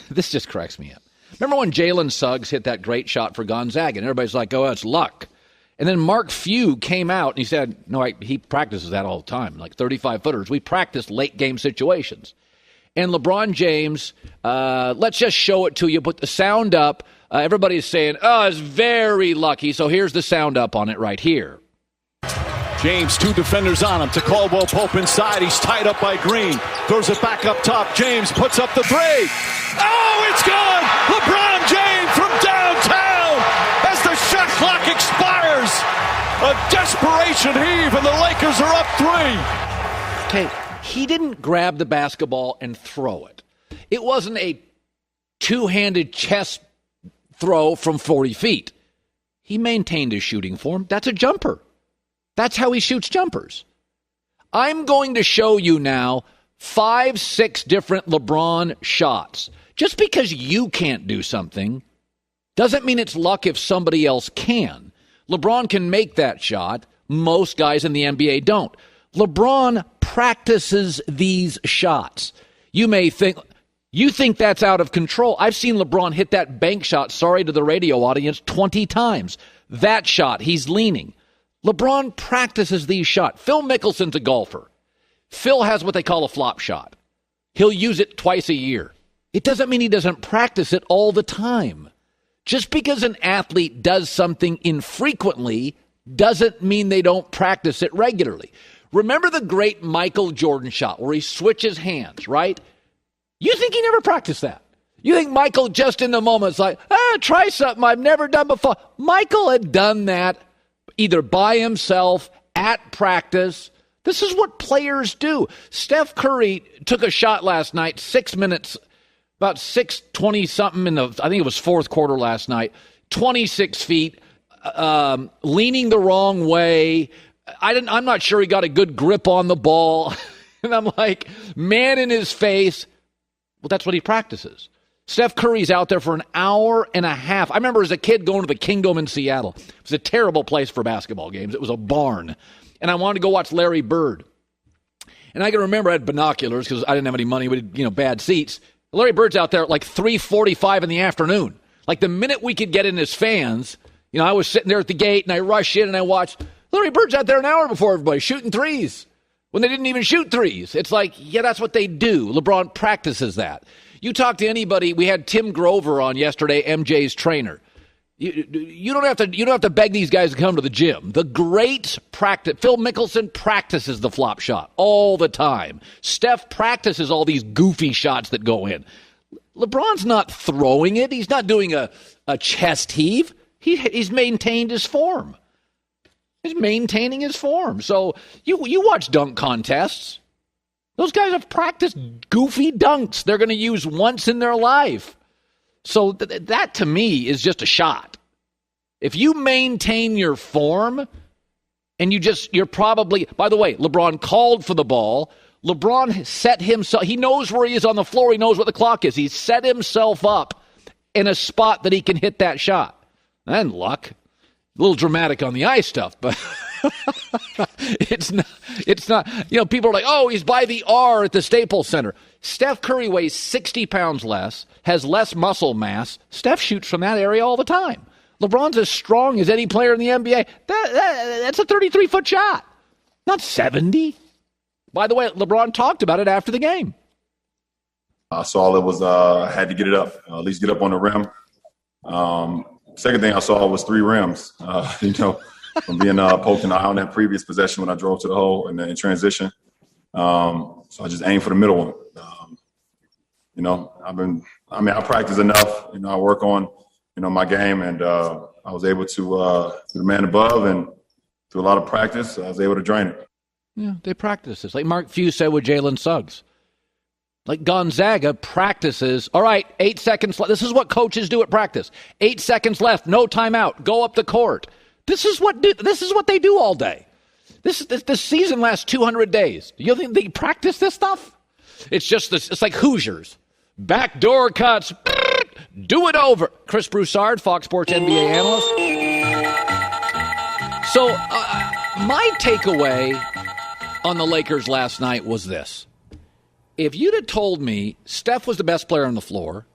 this just cracks me up. Remember when Jalen Suggs hit that great shot for Gonzaga, and everybody's like, oh, it's luck. And then Mark Few came out, and he said, no, he practices that all the time, like 35-footers. We practice late-game situations. And LeBron James, let's just show it to you, put the sound up. Everybody's saying, oh, it's very lucky. So here's the sound up on it right here. James, 2 defenders on him to Caldwell Pope inside. He's tied up by Green. Throws it back up top. James puts up the 3. Oh, it's gone! LeBron James from downtown as the shot clock expires. A desperation heave, and the Lakers are up 3. Okay, he didn't grab the basketball and throw it. It wasn't a two-handed chest throw from 40 feet. He maintained his shooting form. That's a jumper. That's how he shoots jumpers. I'm going to show you now 5, 6 different LeBron shots. Just because you can't do something doesn't mean it's luck if somebody else can. LeBron can make that shot. Most guys in the NBA don't. LeBron practices these shots. You may think, you think that's out of control. I've seen LeBron hit that bank shot, sorry to the radio audience, 20 times. That shot, he's leaning. LeBron practices these shots. Phil Mickelson's a golfer. Phil has what they call a flop shot. He'll use it twice a year. It doesn't mean he doesn't practice it all the time. Just because an athlete does something infrequently doesn't mean they don't practice it regularly. Remember the great Michael Jordan shot where he switches hands, right? You think he never practiced that? You think Michael just in the moment is like, try something I've never done before. Michael had done that either by himself, at practice. This is what players do. Steph Curry took a shot last night, 6 minutes, about 6:20-something in the, I think it was fourth quarter last night, 26 feet, leaning the wrong way. I'm not sure he got a good grip on the ball. And I'm like, man in his face. Well, that's what he practices. Steph Curry's out there for an hour and a half. I remember as a kid going to the Kingdom in Seattle. It was a terrible place for basketball games. It was a barn. And I wanted to go watch Larry Bird. And I can remember I had binoculars because I didn't have any money. We had, bad seats. Larry Bird's out there at like 3:45 in the afternoon. Like the minute we could get in as fans, I was sitting there at the gate and I rushed in and I watched Larry Bird's out there an hour before everybody shooting threes when they didn't even shoot threes. It's like, yeah, that's what they do. LeBron practices that. You talk to anybody. We had Tim Grover on yesterday, MJ's trainer. You don't have to beg these guys to come to the gym. The great practice. Phil Mickelson practices the flop shot all the time. Steph practices all these goofy shots that go in. LeBron's not throwing it. He's not doing a chest heave. He's maintained his form. He's maintaining his form. So you watch dunk contests. Those guys have practiced goofy dunks they're going to use once in their life. So that to me is just a shot. If you maintain your form and you're probably, by the way, LeBron called for the ball. LeBron set himself, he knows where he is on the floor. He knows what the clock is. He set himself up in a spot that he can hit that shot. And luck. A little dramatic on the ice stuff, but it's not, people are like, oh, he's by the R at the Staples Center. Steph Curry weighs 60 pounds less, has less muscle mass. Steph shoots from that area all the time. LeBron's as strong as any player in the NBA. That's a 33-foot shot, not 70. By the way, LeBron talked about it after the game. I saw it was, I had to get it up, at least get up on the rim. Second thing I saw was 3 rims, from being poked in the eye on that previous possession when I drove to the hole and then in transition. So I just aimed for the middle one. I practice enough. I work on, my game, and I was able to, the man above, and through a lot of practice, I was able to drain it. Yeah, they practice this. Like Mark Few said with Jalen Suggs. Like Gonzaga practices, all right, 8 seconds left. This is what coaches do at practice. 8 seconds left, no timeout, go up the court. This is what they do all day. This season lasts 200 days. You think they practice this stuff? It's just this. It's like Hoosiers. Backdoor cuts. Do it over. Chris Broussard, Fox Sports NBA analyst. So my takeaway on the Lakers last night was this. If you'd have told me Steph was the best player on the floor,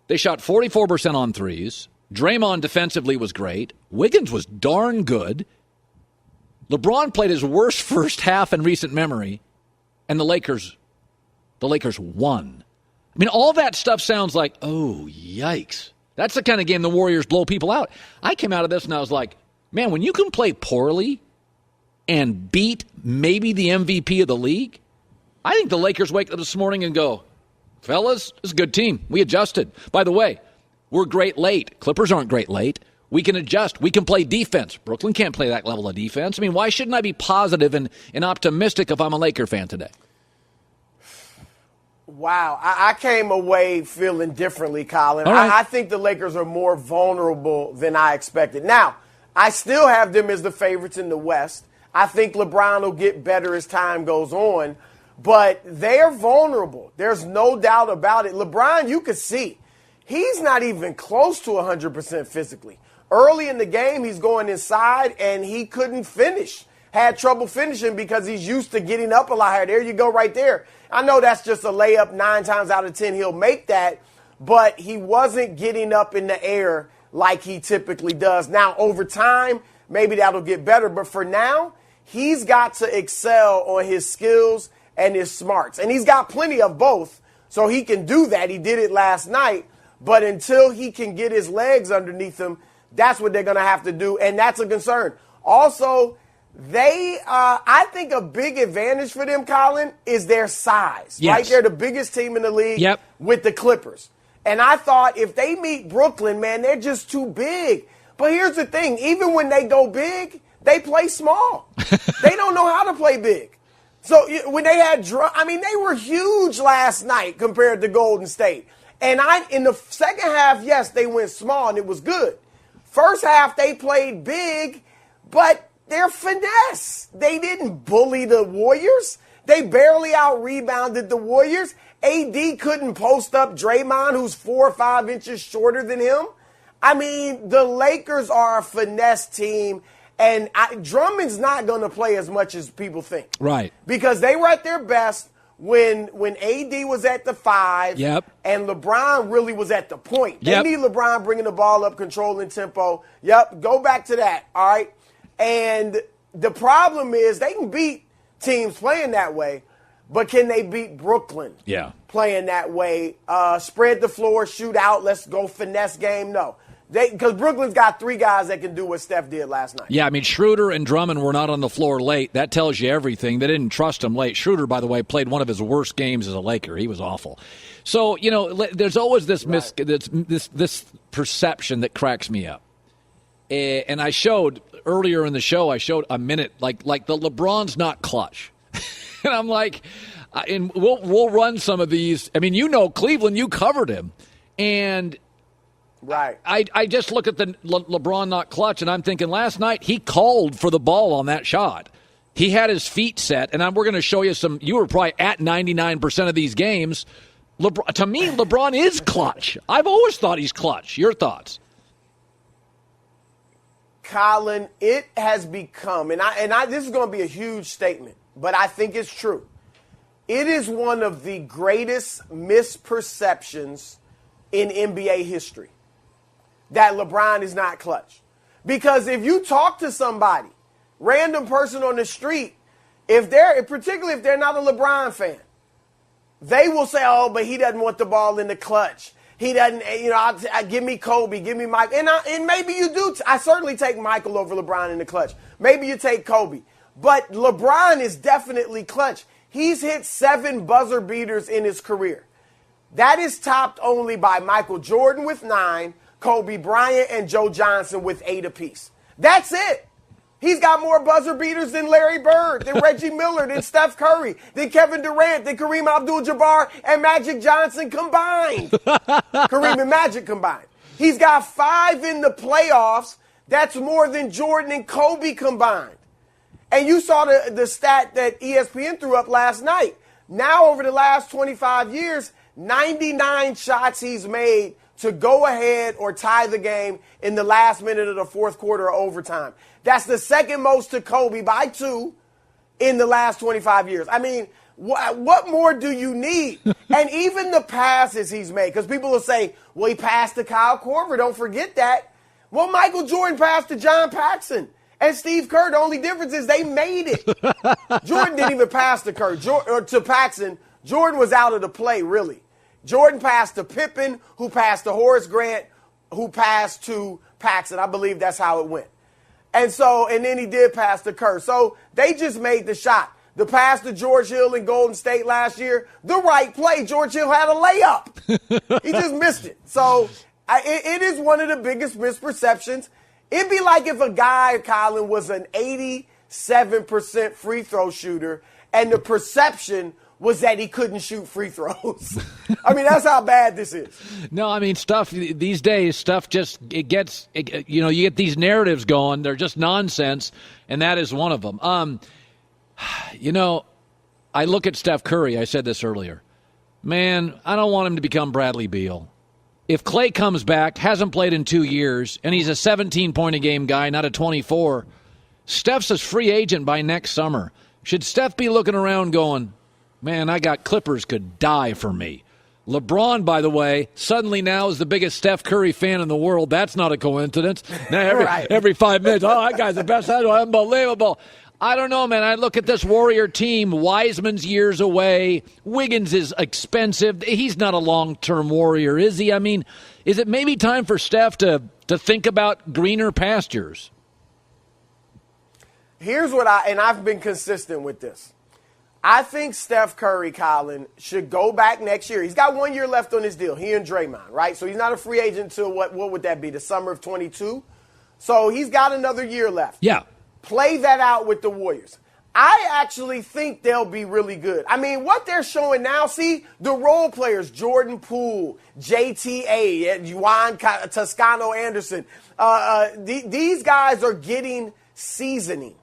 They shot 44% on threes. Draymond defensively was great. Wiggins was darn good. LeBron played his worst first half in recent memory, and the Lakers won. I mean, all that stuff sounds like, oh, yikes. That's the kind of game the Warriors blow people out. I came out of this and I was like, man, when you can play poorly and beat maybe the MVP of the league, I think the Lakers wake up this morning and go, fellas, this is a good team. We adjusted. By the way, we're great late. Clippers aren't great late. We can adjust. We can play defense. Brooklyn can't play that level of defense. I mean, why shouldn't I be positive and optimistic if I'm a Laker fan today? Wow. I came away feeling differently, Colin. All right. I think the Lakers are more vulnerable than I expected. Now, I still have them as the favorites in the West. I think LeBron will get better as time goes on, but they're vulnerable. There's no doubt about it. LeBron, you could see, he's not even close to 100% physically. Early in the game, he's going inside, and he couldn't finish. Had trouble finishing because he's used to getting up a lot higher. There you go right there. I know that's just a layup. 9 times out of 10 he'll make that, but he wasn't getting up in the air like he typically does. Now, over time, maybe that'll get better, but for now, he's got to excel on his skills and his smarts. And he's got plenty of both, so he can do that. He did it last night, but until he can get his legs underneath him, that's what they're going to have to do, and that's a concern. Also, I think a big advantage for them, Colin, is their size. Yes. Right? They're the biggest team in the league with the Clippers. And I thought if they meet Brooklyn, man, they're just too big. But here's the thing. Even when they go big, they play small. They don't know how to play big. So when they had they were huge last night compared to Golden State. And in the second half, yes, they went small, and it was good. First half, they played big, but they're finesse. They didn't bully the Warriors. They barely out-rebounded the Warriors. AD couldn't post up Draymond, who's 4 or 5 inches shorter than him. I mean, the Lakers are a finesse team, and Drummond's not going to play as much as people think. Right. Because they were at their best when AD was at the 5 and LeBron really was at the point. They need LeBron bringing the ball up, controlling tempo. Go back to that, all right? And the problem is they can beat teams playing that way, but can they beat Brooklyn playing that way? Spread the floor, shoot out, let's go finesse game? No. Because Brooklyn's got 3 guys that can do what Steph did last night. Yeah, I mean, Schroeder and Drummond were not on the floor late. That tells you everything. They didn't trust him late. Schroeder, by the way, played one of his worst games as a Laker. He was awful. So, there's always this this perception that cracks me up. And I showed, earlier in the show, a minute, like the LeBron's not clutch. And I'm like, and we'll run some of these. I mean, Cleveland, you covered him. And right. I just look at the LeBron not clutch, and I'm thinking last night he called for the ball on that shot. He had his feet set, and we're going to show you some. You were probably at 99% of these games. To me, LeBron is clutch. I've always thought he's clutch. Your thoughts? Colin, it has become, and this is going to be a huge statement, but I think it's true. It is one of the greatest misperceptions in NBA history that LeBron is not clutch. Because if you talk to somebody, random person on the street, particularly if they're not a LeBron fan, they will say, oh, but he doesn't want the ball in the clutch. He doesn't, give me Kobe, give me Mike. And maybe you do. I certainly take Michael over LeBron in the clutch. Maybe you take Kobe. But LeBron is definitely clutch. He's hit 7 buzzer beaters in his career. That is topped only by Michael Jordan with 9, Kobe Bryant and Joe Johnson with 8 apiece. That's it. He's got more buzzer beaters than Larry Bird, than Reggie Miller, than Steph Curry, than Kevin Durant, than Kareem Abdul-Jabbar and Magic Johnson combined. Kareem and Magic combined. He's got 5 in the playoffs. That's more than Jordan and Kobe combined. And you saw the stat that ESPN threw up last night. Now, over the last 25 years, 99 shots he's made to go ahead or tie the game in the last minute of the fourth quarter or overtime. That's the second most to Kobe by 2 in the last 25 years. I mean, What more do you need? And even the passes he's made, because people will say, well, he passed to Kyle Korver. Don't forget that. Well, Michael Jordan passed to John Paxson and Steve Kerr. The only difference is they made it. Jordan didn't even pass to Kerr or to Paxson. Jordan was out of the play, really. Jordan passed to Pippen, who passed to Horace Grant, who passed to Paxson. I believe that's how it went. And then he did pass to Kerr. So they just made the shot. The pass to George Hill in Golden State last year, the right play. George Hill had a layup. He just missed it. So it is one of the biggest misperceptions. It'd be like if a guy, Colin, was an 87% free throw shooter and the perception was that he couldn't shoot free throws. I mean, that's how bad this is. No, I mean, these days, you get these narratives going. They're just nonsense, and that is one of them. I look at Steph Curry. I said this earlier. Man, I don't want him to become Bradley Beal. If Clay comes back, hasn't played in 2 years, and he's a 17-point-a-game guy, not a 24, Steph's a free agent by next summer. Should Steph be looking around going, man, I got Clippers could die for me? LeBron, by the way, suddenly now is the biggest Steph Curry fan in the world. That's not a coincidence. Now every 5 minutes, that guy's the best. Unbelievable. I don't know, man. I look at this Warrior team. Wiseman's years away. Wiggins is expensive. He's not a long-term Warrior, is he? I mean, is it maybe time for Steph to think about greener pastures? Here's what I've been consistent with this. I think Steph Curry, Colin, should go back next year. He's got 1 year left on his deal, he and Draymond, right? So he's not a free agent until what would that be, the summer of 22? So he's got another year left. Yeah. Play that out with the Warriors. I actually think they'll be really good. I mean, what they're showing now, see, the role players, Jordan Poole, JTA, Juan Toscano Anderson, these guys are getting seasoning.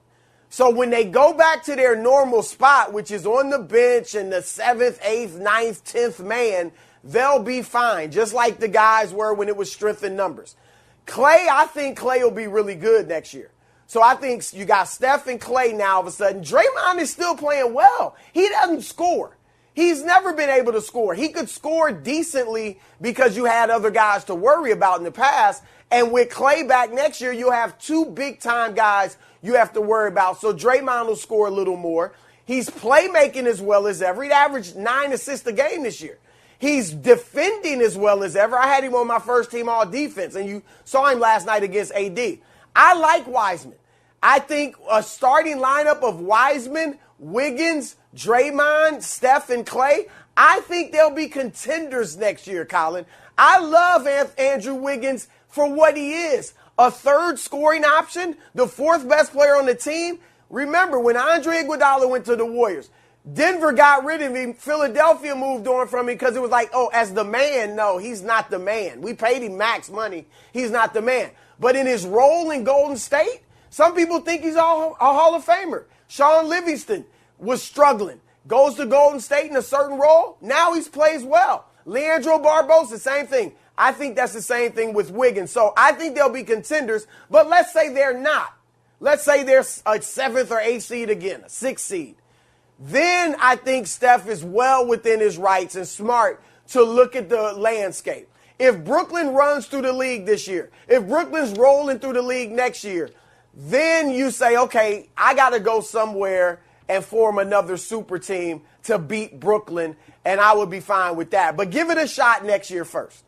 So when they go back to their normal spot, which is on the bench and the 7th, 8th, 9th, 10th man, they'll be fine, just like the guys were when it was strength in numbers. I think Clay will be really good next year. So I think you got Steph and Clay now all of a sudden. Draymond is still playing well. He doesn't score. He's never been able to score. He could score decently because you had other guys to worry about in the past. And with Clay back next year, you'll have 2 big-time guys you have to worry about. So Draymond will score a little more. He's playmaking as well as ever. He averaged 9 assists a game this year. He's defending as well as ever. I had him on my first team all defense, and you saw him last night against AD. I like Wiseman. I think a starting lineup of Wiseman, Wiggins, Draymond, Steph, and Clay, I think they'll be contenders next year, Colin. I love Andrew Wiggins for what he is. A third scoring option, the 4th best player on the team. Remember, when Andre Iguodala went to the Warriors, Denver got rid of him. Philadelphia moved on from him because it was like, oh, as the man, no, he's not the man. We paid him max money. He's not the man. But in his role in Golden State, some people think he's a Hall of Famer. Sean Livingston was struggling. Goes to Golden State in a certain role. Now he plays well. Leandro Barbosa, same thing. I think that's the same thing with Wiggins. So I think they'll be contenders. But let's say they're not. Let's say they're a 7th or 8th seed again, a 6th seed. Then I think Steph is well within his rights and smart to look at the landscape. If Brooklyn runs through the league this year, if Brooklyn's rolling through the league next year, then you say, okay, I got to go somewhere and form another super team to beat Brooklyn, and I would be fine with that. But give it a shot next year first.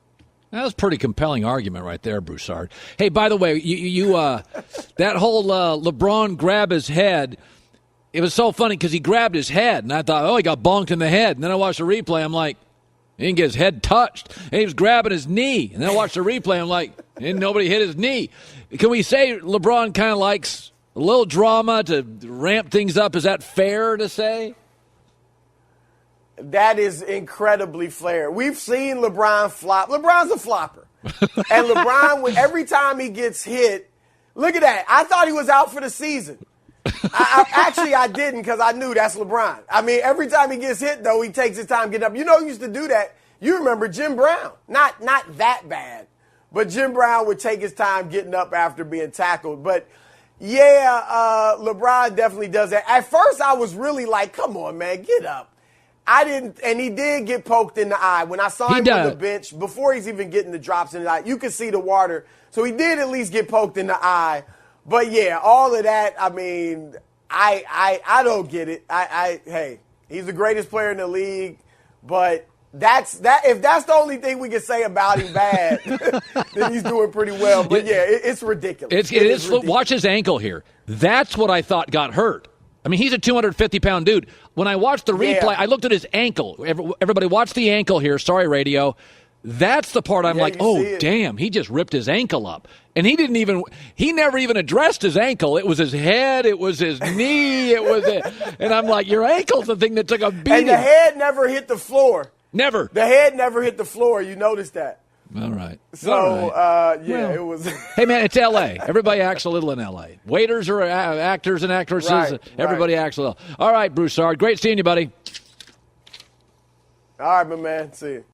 That was a pretty compelling argument right there, Broussard. Hey, by the way, you that whole LeBron grab his head, it was so funny because he grabbed his head, and I thought, oh, he got bonked in the head. And then I watched the replay. I'm like, he didn't get his head touched. And he was grabbing his knee. And then I watched the replay. I'm like, nobody hit his knee. Can we say LeBron kind of likes a little drama to ramp things up? Is that fair to say? That is incredibly fair. We've seen LeBron flop. LeBron's a flopper. And LeBron, every time he gets hit, look at that. I thought he was out for the season. I didn't because I knew that's LeBron. I mean, every time he gets hit, though, he takes his time getting up. You know who used to do that? You remember Jim Brown. Not that bad, but Jim Brown would take his time getting up after being tackled. But, yeah, LeBron definitely does that. At first, I was really like, come on, man, get up. I didn't, and he did get poked in the eye. When I saw him on the bench, before he's even getting the drops in the eye, you could see the water. So he did at least get poked in the eye. But yeah, all of that, I mean, I don't get it. Hey, he's the greatest player in the league, but if that's the only thing we can say about him bad, then he's doing pretty well. But yeah, it's ridiculous. It is ridiculous. Watch his ankle here. That's what I thought got hurt. I mean, he's a 250-pound dude. When I watched the replay, I looked at his ankle. Everybody watch the ankle here. Sorry, radio. That's the part I'm like, oh, damn, he just ripped his ankle up. And he never even addressed his ankle. It was his head. It was his knee. And I'm like, your ankle's the thing that took a beating. And the head never hit the floor. Never. The head never hit the floor. You noticed that. All right. So, it was. Hey, man, it's L.A. Everybody acts a little in L.A. Waiters are actors and actresses. Right, Everybody acts a little. All right, Broussard. Great seeing you, buddy. All right, my man. See you.